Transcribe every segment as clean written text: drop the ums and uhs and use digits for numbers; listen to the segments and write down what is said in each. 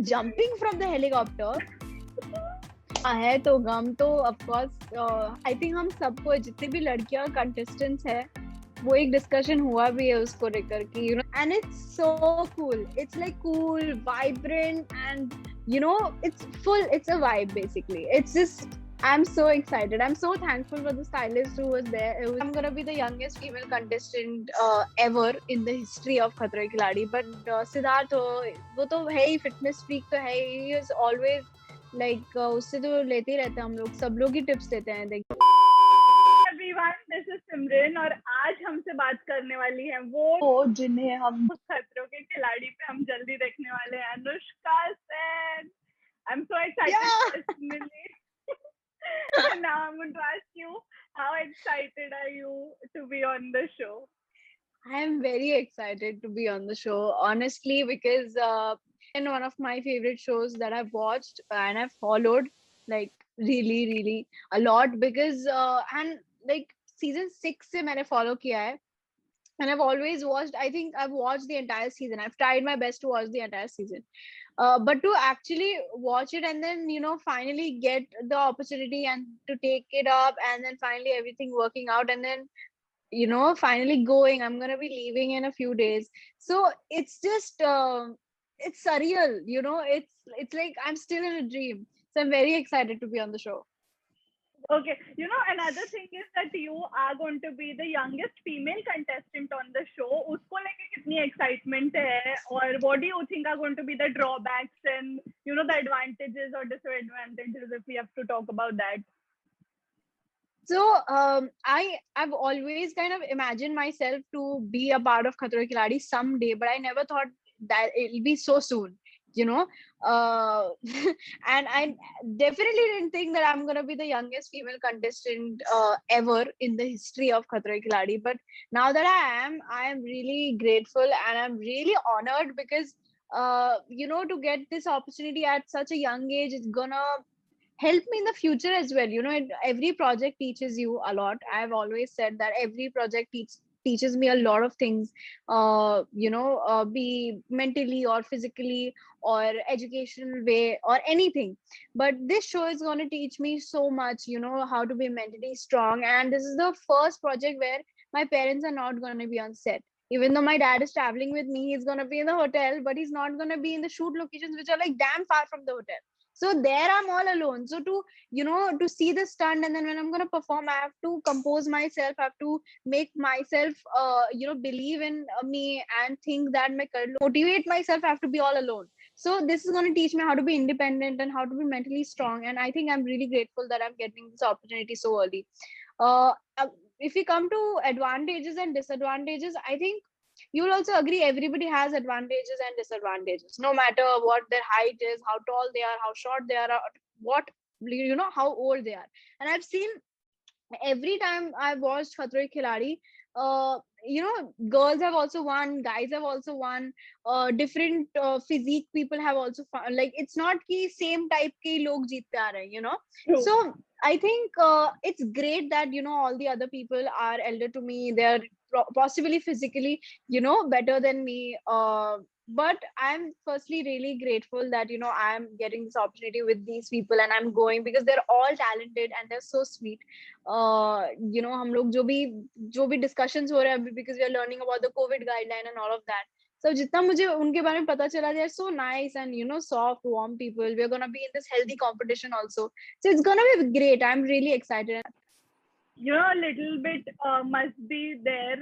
jumping from the helicopter. है तो गम तो ऑफ कोर्स आई थिंक हम सबको जितने भी लड़कियां कंटेस्टेंट्स है वो एक डिस्कशन हुआ भी है उसको लेकर कि and it's so cool, it's like cool vibrant and it's a vibe basically. It's just I'm so excited. I'm so thankful for the stylist who was there. I'm gonna be the youngest female contestant ever in the history of Khatra Ke Khiladi. But Siddharth, वो तो है ही, fitness freak तो है ही. He is always like उससे तो लेते ही रहते हैं हम लोग, सब लोग ही टिप्स देते हैं. एवरीवन, दिस इज सिमरन और आज हमसे बात करने वाली है वो जिन्हें हम खतरों के खिलाड़ी पे हम जल्दी देखने वाले हैं, Anushka Sen. I am so excited personally. And now I'm going to ask you, how excited are you to be on the show? I am very excited to be on the show, honestly, because in one of my favorite shows that I've watched and I've followed, like really, really a lot. Because and like season 6 से मैंने follow किया है, and I've always watched. I think I've watched the entire season. I've tried my best to watch the entire season. But to actually watch it and then finally get the opportunity and to take it up, and then finally everything working out, and then finally going, I'm gonna be leaving in a few days. So it's just it's surreal, it's like I'm still in a dream. So I'm very excited to be on the show. Okay, another thing is that you are going to be the youngest female contestant on the show. उसको लेके कितनी excitement है, और what do you think are going to be the drawbacks and the advantages or disadvantages if we have to talk about that? So I've always kind of imagined myself to be a part of Khatra Ke Khiladi someday, but I never thought that it'll be so soon. And I definitely didn't think that I'm gonna be the youngest female contestant ever in the history of Khatra Ke Khiladi. But now that I am really grateful and I'm really honored because to get this opportunity at such a young age, it's gonna help me in the future as well. Every project teaches you a lot. I've always said that every project teaches me a lot of things, be mentally or physically or educational way or anything. But this show is going to teach me so much, how to be mentally strong. And this is the first project where my parents are not going to be on set. Even though my dad is traveling with me, he's going to be in the hotel, but he's not going to be in the shoot locations, which are like damn far from the hotel. So there I'm all alone. So to see the stunt, and then when I'm going to perform, I have to compose myself. I have to make myself believe in me and think that my motivate myself. I have to be all alone. So this is going to teach me how to be independent and how to be mentally strong. And I think I'm really grateful that I'm getting this opportunity so early. uh, if we come to advantages and disadvantages, I think you'll also agree everybody has advantages and disadvantages, no matter what their height is, how tall they are, how short they are, what how old they are. And I've seen every time I've watched Khatra Ke Khiladi, girls have also won, guys have also won, different physique people have also like it's not ki same type ke log jeette aa rahe, True. So I think it's great that all the other people are elder to me. They're possibly physically better than me, but I'm firstly really grateful that I'm getting this opportunity with these people, and I'm going because they're all talented and they're so sweet. हम लोग जो भी discussions हो रहे हैं अभी, because we are learning about the COVID guideline and all of that. So जितना मुझे उनके बारे में पता चला, they are so nice and soft, warm people. We are gonna be in this healthy competition also. So it's gonna be great. I'm really excited. A little bit must be there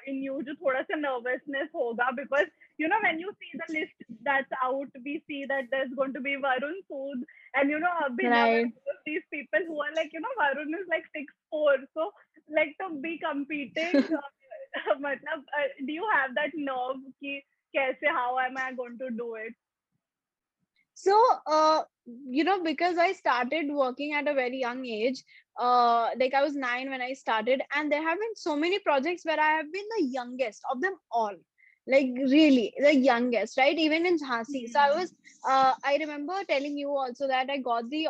in you, जो थोड़ा सा nervousness होगा, because when you see the list that's out, we see that there's going to be Varun Sood and Abhinav, Right. and these people who are like Varun is like 6'4", so like to be competing, matlab, do you have that nerve कि कैसे, how am I going to do it? So, because I started working at a very young age, like I was 9 when I started, and there have been so many projects where I have been the youngest of them all. like really the youngest, right? Even in Jhansi. So I Hmm. was, I remember telling you also that I got the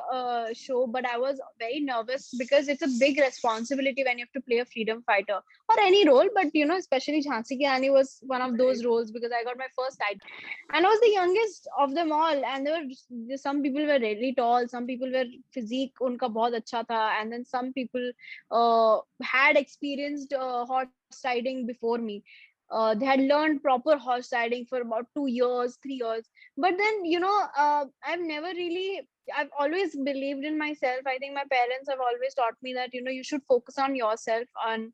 show, but I was very nervous because it's a big responsibility when you have to play a freedom fighter or any role. But you know, especially Jhansi Ki Rani was one of those Right. roles because I got my first title, and I was the youngest of them all. And there were some people were really tall, some people were physique unka bahut acha tha, and then some people had experienced horse riding before me. They had learned proper horse riding for about 2 years, 3 years. But then, you know, I've never really, I've always believed in myself. I think my parents have always taught me that, you know, you should focus on yourself and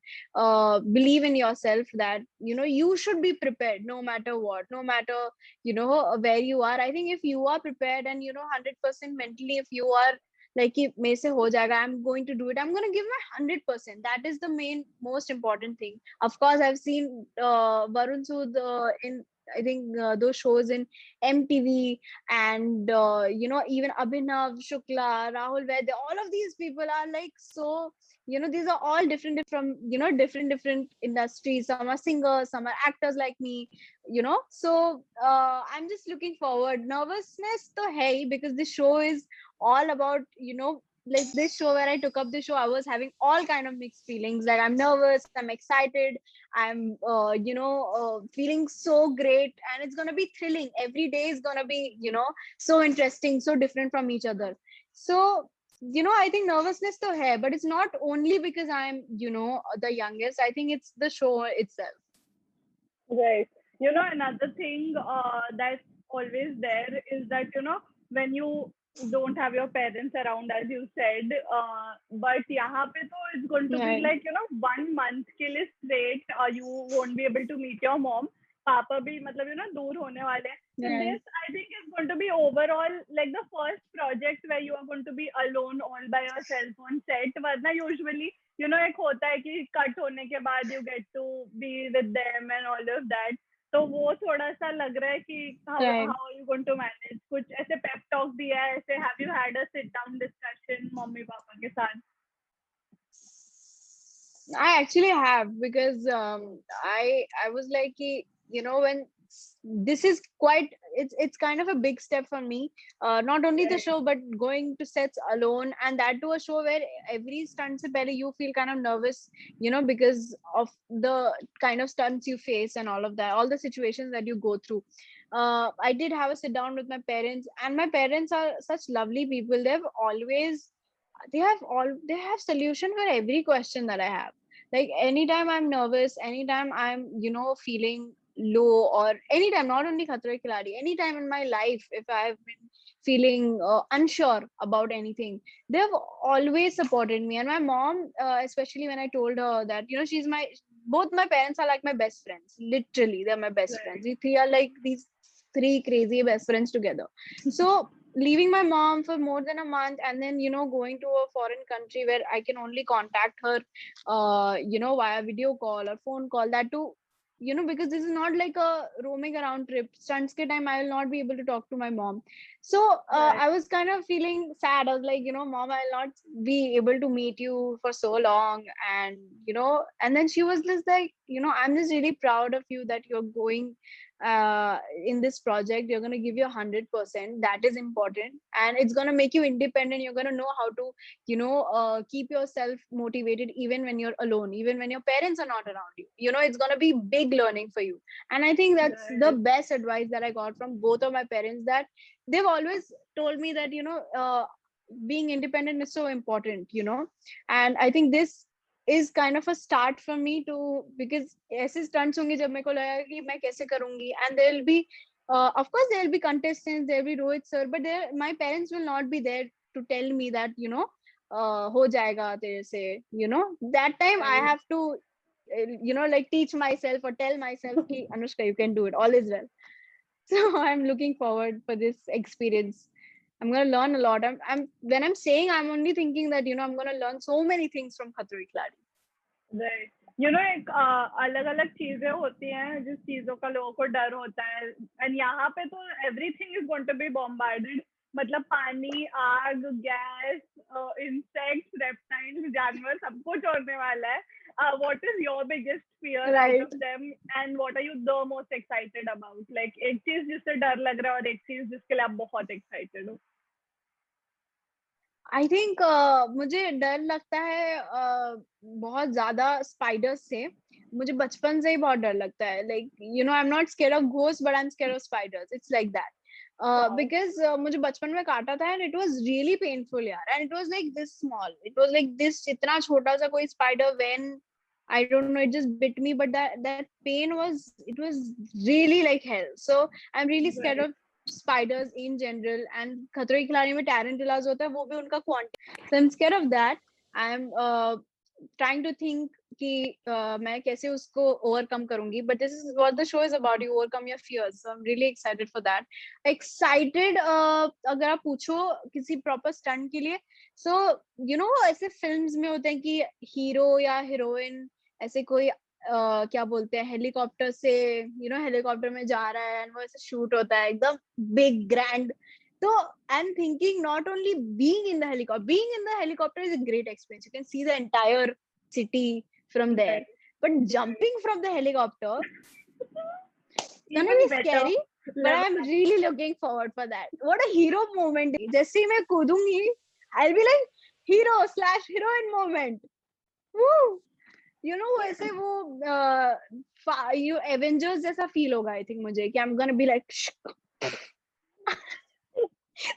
believe in yourself, that, you know, you should be prepared no matter what, no matter, you know, where you are. I think if you are prepared and, you know, 100% mentally, if you are like कि मेरे से हो जाएगा, I'm going to do it, I'm going to give my 100%. That is the main most important thing. Of course, I've seen Varun Sood in, I think, those shows in MTV, and you know, even Abhinav Shukla, Rahul Vaid, all of these people are like so, you know, these are all different from, you know, different industries. Some are singers, some are actors like me, you know. So I'm just looking forward. Nervousness to hai, because this show is all about, you know, like this show, where I took up this show, I was having all kind of mixed feelings. Like I'm nervous, I'm excited, I'm you know, feeling so great, and it's gonna be thrilling. Every day is gonna be, you know, so interesting, so different from each other. So, you know, I think nervousness to hai, but it's not only because I'm, you know, the youngest. I think it's the show itself. Right. Another thing that's always there is that, when you don't have your parents around, as you said, but यहाँ पे तो it's going to be Right. like, 1 month के लिए straight, you won't be able to meet your mom. पापा भी मतलब, दूर होने वाले हैं. So Right. this, I think, is going to be overall like the first project where you are going to be alone all by yourself on set. वरना usually, एक होता है कि कट होने के बाद you get to be with them and all of that. तो वो थोड़ा सा लग रहा है कि Right. how are you going to manage. कुछ ऐसे pep talk दिया है, ऐसे have you had a sit down discussion mummy papa के साथ? I actually have, because I was like, you know, when this is quite, it's kind of a big step for me. Not only the Right. show, but going to sets alone, and that to a show where every stunt se pehle you feel kind of nervous, you know, because of the kind of stunts you face and all of that, all the situations that you go through. I did have a sit down with my parents, and my parents are such lovely people. They have solution for every question that I have. Like anytime I'm nervous, anytime I'm, you know, feeling low, or anytime, not only Khatra Ke Khiladi, anytime in my life, if I've been feeling unsure about anything, they've always supported me. And my mom, especially when I told her that, you know, she's my, both my parents are like my best friends. Literally, they're my best friends. Right. We three are like these three crazy best friends together. So leaving my mom for more than a month, and then, you know, going to a foreign country where I can only contact her you know, via video call or phone call, that too, you know, because this is not like a roaming around trip. Stunts ke time I will not be able to talk to my mom. So Right. I was kind of feeling sad. I was like, you know, mom, I'll not be able to meet you for so long. And you know, and then she was just like, you know, I'm just really proud of you that you're going in this project. You're going to give your 100%. That is important, and it's going to make you independent. You're going to know how to, you know, keep yourself motivated even when you're alone, even when your parents are not around you. You know, it's going to be big learning for you. And I think that's the Right. best advice that I got from both of my parents, that they've always told me that, you know, being independent is so important, you know. And I think this is kind of a start for me to, because ऐसे stunts होंगे जब मेरे को लगा कि मैं कैसे करूंगी, and there will be of course there will be contestants, there will be Rohit sir, but there, my parents will not be there to tell me that, you know, हो जाएगा तेरे से, you know. That time I Right. have to you know, like teach myself or tell myself ki Anushka, you can do it, all is well. So I'm looking forward for this experience. I'm gonna learn a lot. I'm when I'm saying, I'm only thinking that, you know, I'm gonna learn so many things from Khatri Khiladi. Right. एक अलग अलग चीजें होती हैं जिस चीजों का लोगों को डर होता है, एंड यहाँ पे तो everything is going to be bombarded. मतलब पानी, आग, गैस, इंसेक्ट्स, रेप्टाइल्स, जानवर, सब कुछ होने वाला है. what is your biggest fear out Right. of them, and what are you the most excited about? Like एक चीज जिससे डर लग रहा है और एक चीज जिसके लिए आप बहुत excited हो. आई थिंक मुझे डर लगता है बहुत ज्यादा स्पाइडर्स से. मुझे बचपन से ही बहुत डर लगता है. Like you know, I am not scare of ghost but I am scare of spiders. It's like that. Wow. Because मुझे बचपन में काटा था and it was really painful यार. And it was like this small, it was like this इतना छोटा सा कोई spider when I don't know, it just bit me, but that pain was, it was really like hell. So I'm really scared Right. of spiders in general. And खतरों के खिलाड़ी में tarantulas होता है, वो भी उनका quantity. So I'm scared of that. I'm trying to think कि मैं कैसे उसको overcome करूंगी. But this is what the show is about. You overcome your fears. So I'm really excited for that. Excited अगर आप पूछो किसी proper stunt के लिए, so you know ऐसे films में होते हैं कि hero या heroine ऐसे कोई क्या बोलते हैं, हेलीकॉप्टर से हेलीकॉप्टर में जा रहा है एंड वो ऐसे शूट होता है एकदम बिग ग्रैंड. तो I am thinking not only being in the helicopter is a great experience. You can see the entire city from there, Right. but jumping from the helicopter it's gonna Even be better. scary, but I'm really looking forward for that. What a hero moment. जैसे ही मैं कूदूंगी I'll be like hero slash heroine moment. Woo! You know वैसे वो you Avengers जैसा feel होगा I think मुझे कि I'm gonna be like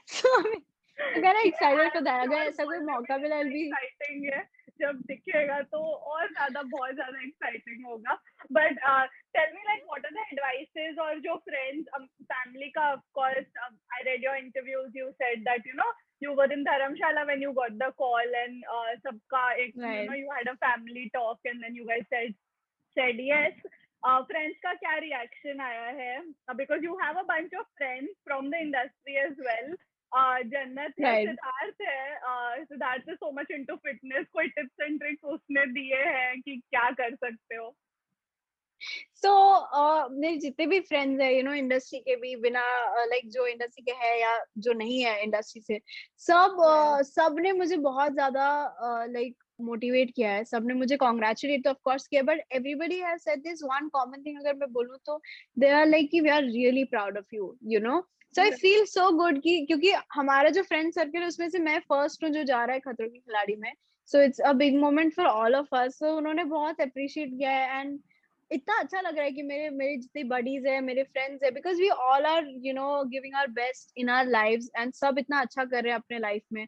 so I'm kind of excited for that. अगर ऐसा कोई मौका मिला I'll be एक्साइटिंग है. जब दिखेगा तो और ज्यादा बहुत ज्यादा एक्साइटिंग होगा. But tell me like what are the advices और जो फ्रेंड्स फैमिली का of course I read your interviews you said that you were in Dharamshala when you got the call and sabka ek right. you had a family talk and then you guys said yes. Friends का क्या reaction आया है? Because you have a bunch of friends from the industry as well. जन्नत है, Right. Siddharth है. Siddharth is so much into fitness. कोई tips and tricks उसने दिए हैं कि क्या कर सकते हो? So मेरे जितने भी फ्रेंड्स है इंडस्ट्री के भी, बिना लाइक जो इंडस्ट्री के है या जो नहीं है इंडस्ट्री से, सब ने मुझे बहुत ज्यादा लाइक मोटिवेट किया है. सबने मुझे कॉन्ग्रेचुलेट तो ऑफ कोर्स किया, but everybody has said this one common thing. अगर मैं बोलूं तो दे आर लाइक कि we are really proud of you. So I feel so good कि क्योंकि हमारा जो फ्रेंड सर्कल है उसमें से मैं फर्स्ट हूँ जो जा रहा है खतरों के खिलाड़ी में. So it's a big moment for all of us. So उन्होंने बहुत अप्रिशिएट किया है एंड इतना अच्छा लग रहा है कि मेरे मेरे जितने बडीज है, मेरे फ्रेंड्स है, because we all are giving our best in our lives and सब इतना अच्छा कर रहे हैं अपने लाइफ में.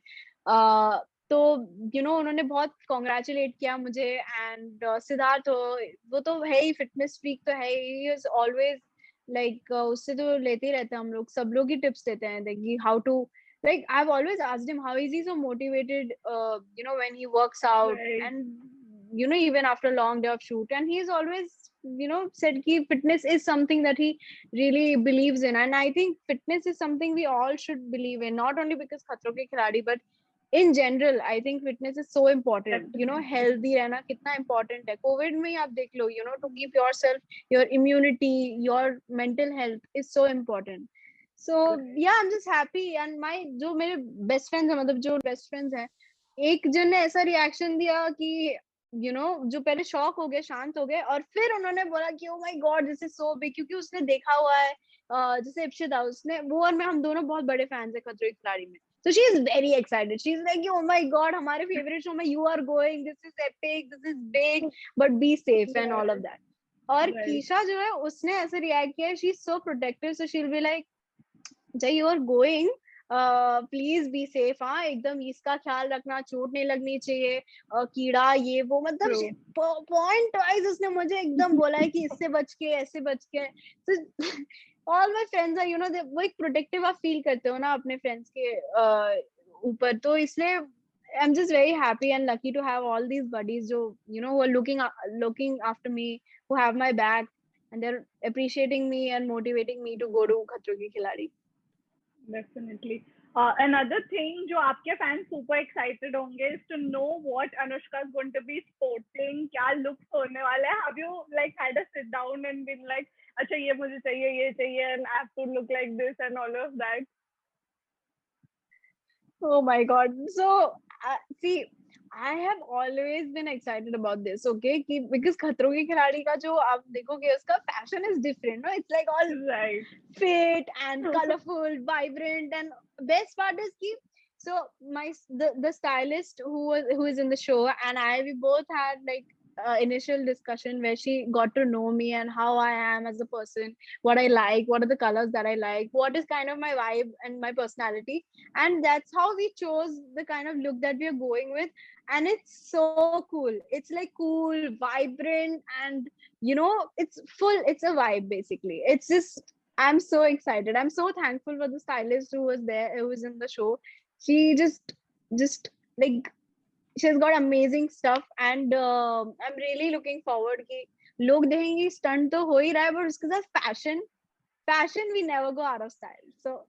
तो उन्होंने बहुत कॉन्ग्रेचुलेट किया मुझे. एंड सिद्धार्थ वो तो है ही, फिटनेस फ्रीक तो है ही. इज ऑलवेज लाइक उससे तो लेते ही रहते हैं हम लोग, सब लोग ही टिप्स देते हैं कि how to, like I've always asked him how is he so motivated when he works out. Right. And even after a long day of shoot, and he's always said ki fitness is something that he really believes in. And I think fitness is something we all should believe in, not only because Khatron ke Khiladi, but in general. I think fitness is so important. Healthy रहना कितना important है. COVID में आप देख लो, to keep yourself, your immunity, your mental health is so important. So yeah, I'm just happy. And my जो मेरे best friends है, मतलब जो best friends हैं, एक जन ने ऐसा रिएक्शन दिया कि जो पहले शॉक हो गए, शांत हो गए, और फिर उन्होंने बोला कि oh my God this is so big, क्योंकि उसने देखा हुआ है. जैसे इप्शिता, उसने, वो और मैं, हम दोनों बहुत बड़े फैंस है खतरों के खिलाड़ी में. So she is very excited. She is like, oh my god, हमारे favorite show में you are going. This is epic. This is big. But be safe and all of that. और कीशा जो है, उसने ऐसे रिएक्ट किया. She is so protective. So she'll be like, Jai you are going, please be safe. हाँ, एकदम इसका ख्याल रखना, चोट नहीं लगनी चाहिए, कीड़ा ये वो, मतलब पॉइंट वाइज उसने मुझे एकदम बोला है कि इससे बच के, ऐसे बच के. ऑल माय फ्रेंड्स आर वो एक प्रोटेक्टिव आप फील करते हो ना अपने फ्रेंड्स के ऊपर. तो इसलिए I am just very happy and lucky to have all these buddies जो who are looking after me, who have my back, and they're appreciating me and motivating me to go to खतरों के खिलाड़ी. Definitely. Another thing जो आपके fans super excited होंगे is to know what Anushka is going to be sporting, क्या looks होने वाला है. Have you like had a sit down and been like, अच्छा ये मुझे चाहिए, ये चाहिए, and I have to look like this and all of that? Oh my god. So see, I have always been excited about this, okay? Because खतरों के खिलाड़ी का जो आप देखोगे उसका fashion is different, no? It's like all Right. fit and colorful, vibrant, and best part is ki, so the stylist who is in the show and I, we both had like initial discussion where she got to know me and how I am as a person, what I like, what are the colors that I like, what is kind of my vibe and my personality, and that's how we chose the kind of look that we are going with. And it's so cool, it's like cool, vibrant, and it's full, it's a vibe basically. It's just, I'm so excited. I'm so thankful for the stylist who was there, who was in the show. She just like, she's got amazing stuff, and I'm really looking forward कि लोग देखेंगे stunt तो हो ही रहा है, but उसके साथ fashion we never go out of style. So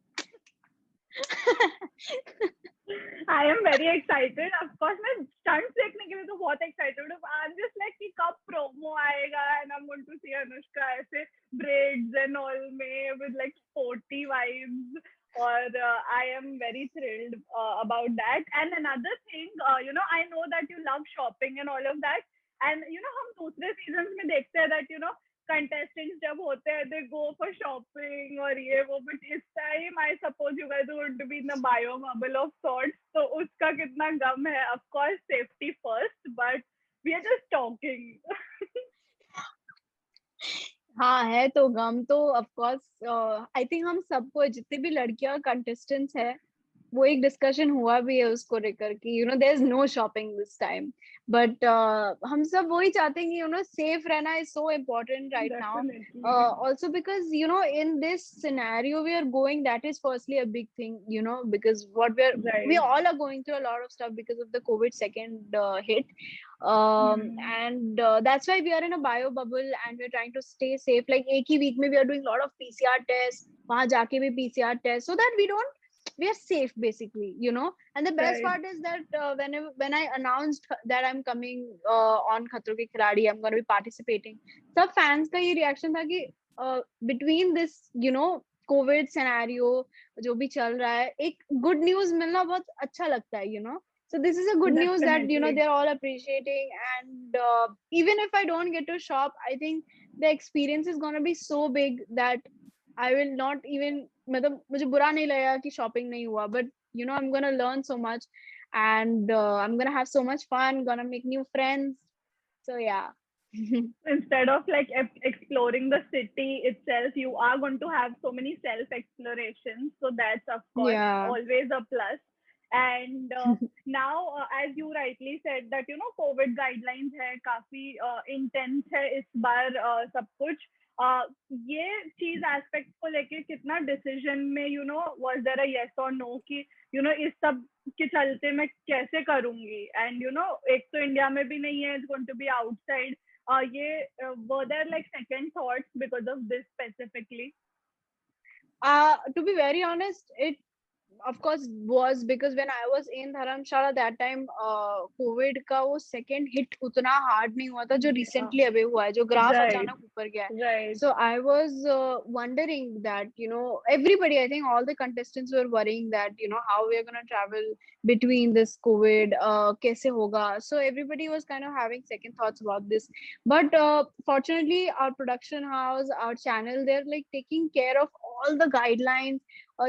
I am very excited. Of course, मैं stunts देखने के लिए तो बहुत excited हूँ. I'm just like कि कब promo आएगा and I'm going to see Anushka ऐसे braids and all में with like sporty vibes. Or I am very thrilled about that. And another thing, I know that you love shopping and all of that. And हम दूसरे seasons में देखते हैं that contestants जब होते हैं they go for shopping और ये वो, but इस time I suppose you guys are going to be in the bio bubble of sorts, तो उसका कितना गम है. Of course safety first, but we are just talking. हाँ है तो गम तो ऑफ कोर्स, आई थिंक हम सबको, जितने भी लड़कियां कंटेस्टेंट्स है, वो एक डिस्कशन हुआ भी है उसको लेकर कि there is no shopping this time, but हम सब वही चाहते हैं कि सेफ रहना is so important right now. Definitely. Also because in this scenario we are going, that is firstly a big thing, because we Right. all are going through a lot of stuff because of the COVID second hit. And that's why we are in a bio bubble and we're trying to stay safe. Like एक ही week में we are doing a lot of PCR tests, वहाँ जाके भी PCR tests, so that we are safe basically. And the best Right. part is that when I announced that I'm coming on Khatron Ke Khiladi, I'm going to be participating, सब fans का ये reaction था कि between this COVID scenario जो भी चल रहा है, एक good news मिलना बहुत अच्छा लगता है. So this is a good news that Definitely. they're all appreciating, and even if I don't get to shop, I think the experience is going to be so big that I will not even, मतलब मुझे बुरा नहीं लगेगा कि shopping नहीं हुआ, but I'm gonna learn so much, and I'm gonna have so much fun, gonna make new friends. So yeah. Instead of like exploring the city itself, you are going to have so many self explorations, so that's of course Yeah. always a plus. And now as you rightly said that COVID guidelines है काफी intense है इस बार सब कुछ. ये चीज aspect को लेके कितना डिसीजन में was there a yes or no कि इस सब के चलते मैं कैसे करूंगी. And एक तो इंडिया में भी नहीं है, it's going to be outside. Were there like second thoughts because of this specifically? To be very honest, it of course was because when I was in Dharamshala that time, COVID का वो second hit उतना hard नहीं हुआ था जो recently अभी हुआ है, जो graph Right. अचानक ऊपर गया है. Right. So I was wondering that everybody, I think all the contestants were worrying that how we are gonna travel between this COVID, कैसे होगा. So everybody was kind of having second thoughts about this, but fortunately our production house, our channel, they're like taking care of all the guidelines.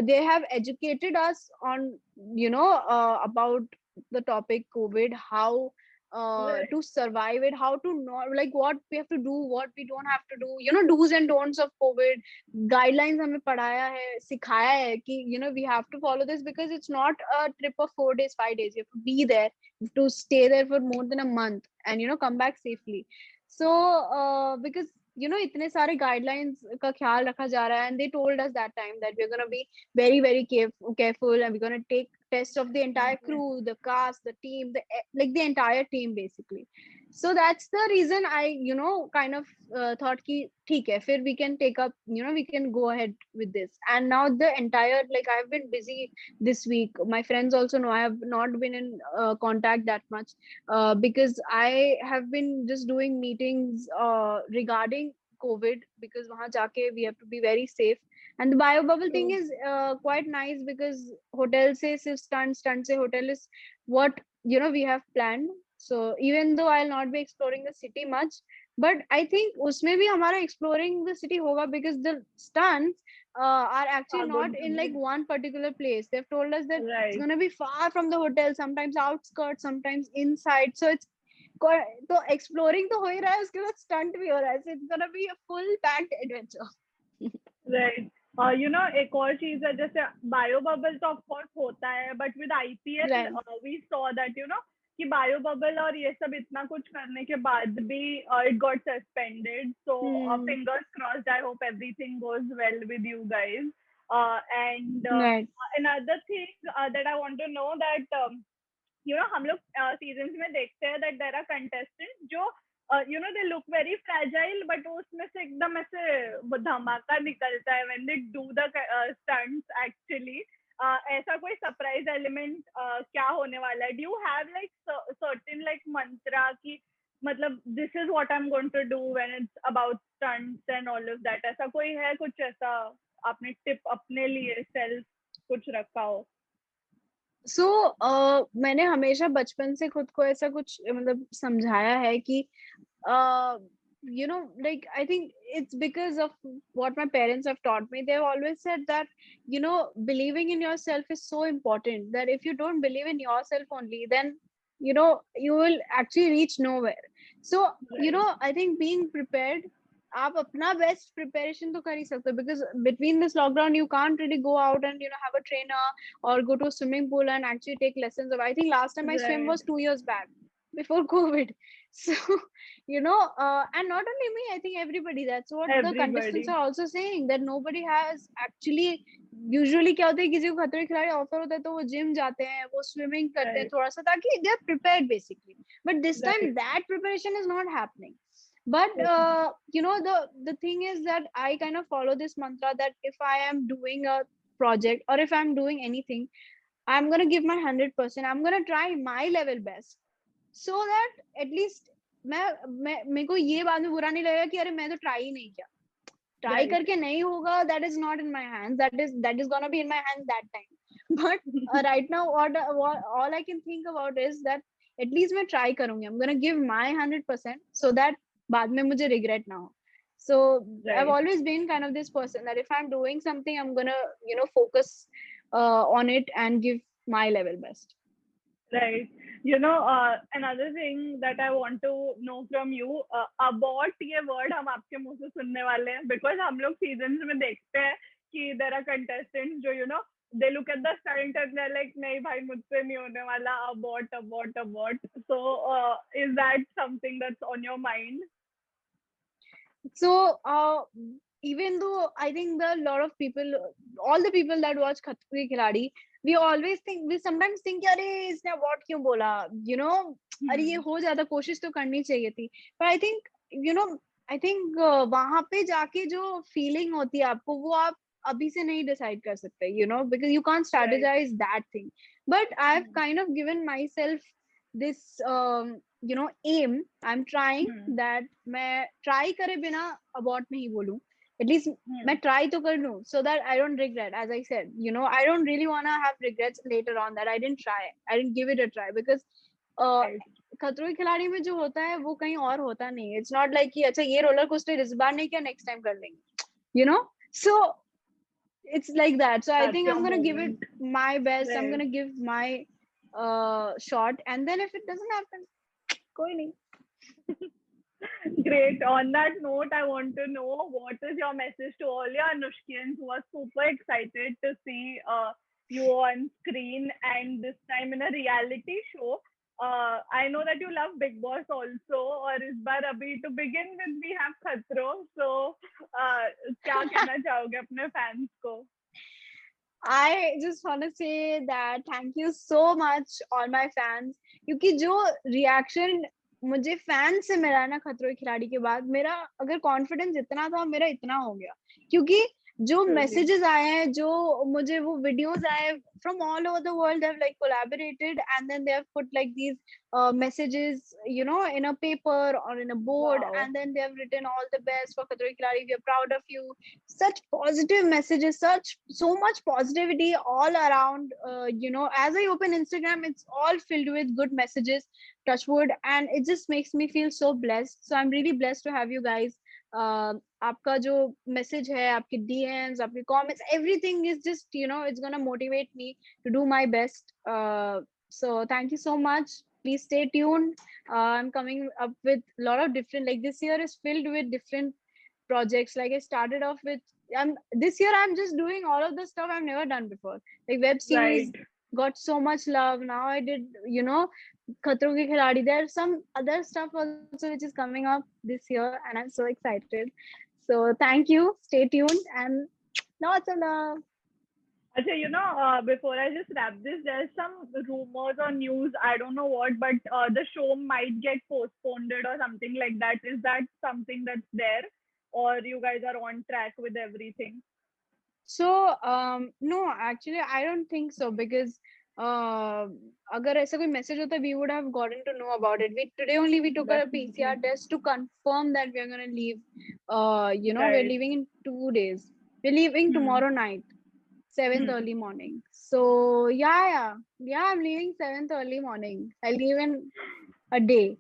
They have educated us on about the topic COVID, how Right. to survive it, how to not, like what we have to do, what we don't have to do, do's and don'ts of COVID. Guidelines हमें पढ़ाया है, सिखाया है कि we have to follow this because it's not a trip of 4 days 5 days. You have to be there, you have to stay there for more than a month and come back safely. So because इतने सारे guidelines का ख्याल रखा जा रहा है, and they told us that time that we're going to be very very careful, and we're going to take tests of the entire crew, the cast, the team, like the entire team basically. So that's the reason I kind of thought ki theek hai, fir we can take up, we can go ahead with this. And now the entire, like, I've been busy this week. My friends also know I have not been in contact that much because I have been just doing meetings regarding COVID, because wahan jaake we have to be very safe. And the bio bubble thing is quite nice because hotel se sirf stunt se hotel is what we have planned. So even though I'll not be exploring the city much, but I think उसमें भी हमारा exploring the city होगा, because the stunts are actually are not going to in like be one particular place. They've told us that it's right. gonna be far from the hotel, sometimes outskirts, sometimes inside. So it's तो exploring तो हो ही रहा है, उसके बाद stunt भी हो रहा है. So it's gonna be a full packed adventure. Right एक और चीज है, जैसे बायो बबल तो ऑफकोर्स होता है, but with IPL Right. We saw that कि बायो बबल और ये सब इतना कुछ करने के बाद भी it got suspended. So fingers crossed, I hope everything goes well with you guys. And Right. another thing that I want to know that हम लोग सीजन्स में देखते हैं दैट देयर आर कंटेस्टेंट जो they look very fragile, but उसमें से एकदम ऐसे धमाका निकलता है when they do the stunts actually. ऐसा कोई सरप्राइज एलिमेंट क्या होने वाला है? Do you have like certain like mantra की मतलब this is what I am going to do when it's about stunts and all of that? ऐसा कोई है कुछ ऐसा आपने टिप अपने लिए सेल्फ कुछ रखा हो? सो मैंने हमेशा बचपन से खुद को ऐसा कुछ मतलब समझाया है कि like I think it's because of what my parents have taught me. They've always said that believing in yourself is so important, that if you don't believe in yourself only, then you will actually reach nowhere. So Right. I think being prepared, आप अपना best preparation तो कर ही सकते हो, because between this lockdown you can't really go out and have a trainer or go to a swimming pool and actually take lessons. I think last time I swim Right. was 2 years back, before COVID. So and not only me, I think everybody, that's what the contestants Everybody. are also saying, that nobody has actually, usually क्या होता है, किसी को खतरे के खिलाड़ी offer होता है तो वो जिम जाते हैं, वो स्विमिंग करते हैं Right. थोड़ा सा, ताकि they are prepared basically. But this time Right. that preparation is not happening. But the thing is that I kind of follow this mantra, that if I am doing a project or if I'm doing anything, I'm gonna give my 100%. I'm gonna try my level best, so that at least मैं मेरे को ये बाद में बुरा नहीं लगेगा कि अरे मैं तो ट्राई ही नहीं किया. Try Right. करके नहीं होगा, that is not in my hands, that is gonna be in my hands that time. But right now what all I can think about is that at least मैं try करूंगी, I'm gonna give my 100%, so that बाद में मुझे regret ना हो. So I've Right. always been kind of this person, that if I'm doing something, I'm gonna focus on it and give my level best. Right. Another thing that I want to know from you, abort ये word हम आपके मुंह से सुनने वाले हैं, because हम लोग seasons में देखते हैं कि there are contestants जो they look at the stunt and they're like नहीं भाई मुझसे नहीं होने वाला, abort. So is that something that's on your mind? So even though I think the lot of people, all the people that watch Khatro Ke Khiladi, we sometimes think अरे इसने what क्यों बोला, अरे ये हो जाता, कोशिश तो करनी चाहिए थी. But I think I think वहां पे जाके जो feeling होती है आपको, वो आप अभी से नहीं decide कर सकते, because you can't strategize that thing. But I've kind of given myself this aim. I'm trying that मैं try करे बिना abort नहीं बोलूं, at least मैं try तो कर लूं, so that I don't regret. As I said, I don't really want to have regrets later on that I didn't give it a try, because Right. खतरों के खिलाड़ी में जो होता है वो कहीं और होता नहीं. It's not like कि अच्छा ये रोलर कोस्टर इस बार नहीं किया, next time कर लेंगे, so it's like that. So I That's think your I'm gonna give it moment. my best. I'm Right. gonna give my shot, and then if it doesn't happen, कोई नहीं. Great. On that note, I want to know what is your message to all your Anushkians who are super excited to see you on screen, and this time in a reality show. I know that you love Big Boss also, और इस बार अभी to begin with we have खतरो. So क्या कहना चाहोगे अपने fans को? I just want to say that thank you so much all my fans, क्योंकि जो reaction मुझे फैन से मिला ना खतरों के खिलाड़ी के बाद, मेरा अगर कॉन्फिडेंस इतना था, मेरा इतना हो गया, क्योंकि जो Truly. messages आए हैं, जो मुझे वो videos आए from all over the world, they've like collaborated and then they have put like these messages, you know, in a paper or in a board, Wow. and then they have written all the best for Khatro Ke Khiladi. We are proud of you. Such positive messages, so much positivity all around. You know, as I open Instagram, it's all filled with good messages. Touch wood, and it just makes me feel so blessed. So I'm really blessed to have you guys. आपका जो message है, आपके DMs, आपके comments, everything is just, you know, it's gonna motivate me to do my best. So thank you so much. Please stay tuned. I'm coming up with a lot of different, like this year is filled with different projects. Like I started off with, this year I'm just doing all of the stuff I've never done before. Like web series Right. got so much love. Now I did, you know, Khatron Ke Khiladi. There's some other stuff also which is coming up this year, and I'm so excited. So thank you. Stay tuned and lots of love. Achha, you know, before I just wrap this, there's some rumors or news, I don't know what, but the show might get postponed or something like that. Is that something that's there? Or you guys are on track with everything? So no, actually I don't think so, because अगर ऐसा कोई message होता, we would have gotten to know about it. Today only we took a PCR test to confirm that we are going to leave. You know, we're Right. leaving in 2 days. We're leaving tomorrow night, 7th early morning. So yeah, I'm leaving 7th early morning. I leave in a day.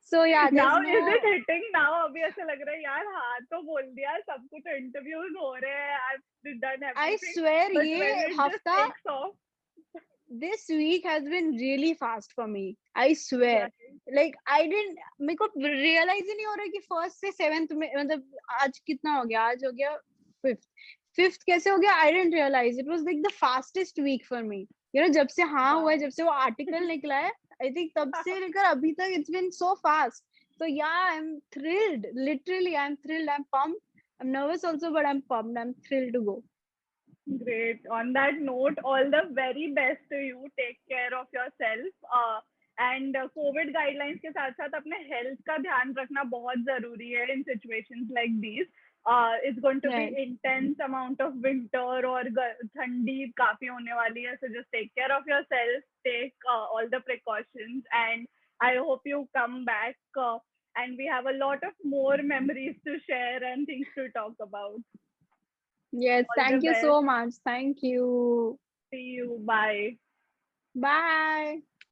So yeah, there's Now no. is it hitting now? अभी ऐसा लग रहा है यार, हाँ तो बोल दिया, सब कुछ इंटरव्यूज हो रहे हैं, I've done I everything, swear but ये when it just हफ्ता, takes off. this week has been really fast for me. I swear. Right. Like I didn't, मेरे को realize ही नहीं हो रहा कि first से 7th में, मतलब आज कितना हो गया, आज हो गया 5th कैसे हो गया, I didn't realize. It was like the fastest week for me. You know, जब से हाँ हुआ है, जब से वो article निकला है, I think तब से लेकर अभी तक it's been so fast. So yeah, I'm thrilled. Literally, I'm thrilled. I'm pumped. I'm nervous also, but I'm pumped. I'm thrilled to go. Great. On that note, all the very best to you. Take care of yourself. And COVID guidelines के साथ साथ अपने health का ध्यान रखना बहुत जरूरी है in situations like these. It's going to be Right. intense amount of winter और ठंडी काफी होने वाली है. So just take care of yourself. Take all the precautions, and I hope you come back. And we have a lot of more memories to share and things to talk about. Yes, All the thank you best. so much. Thank you. See you. Bye. Bye.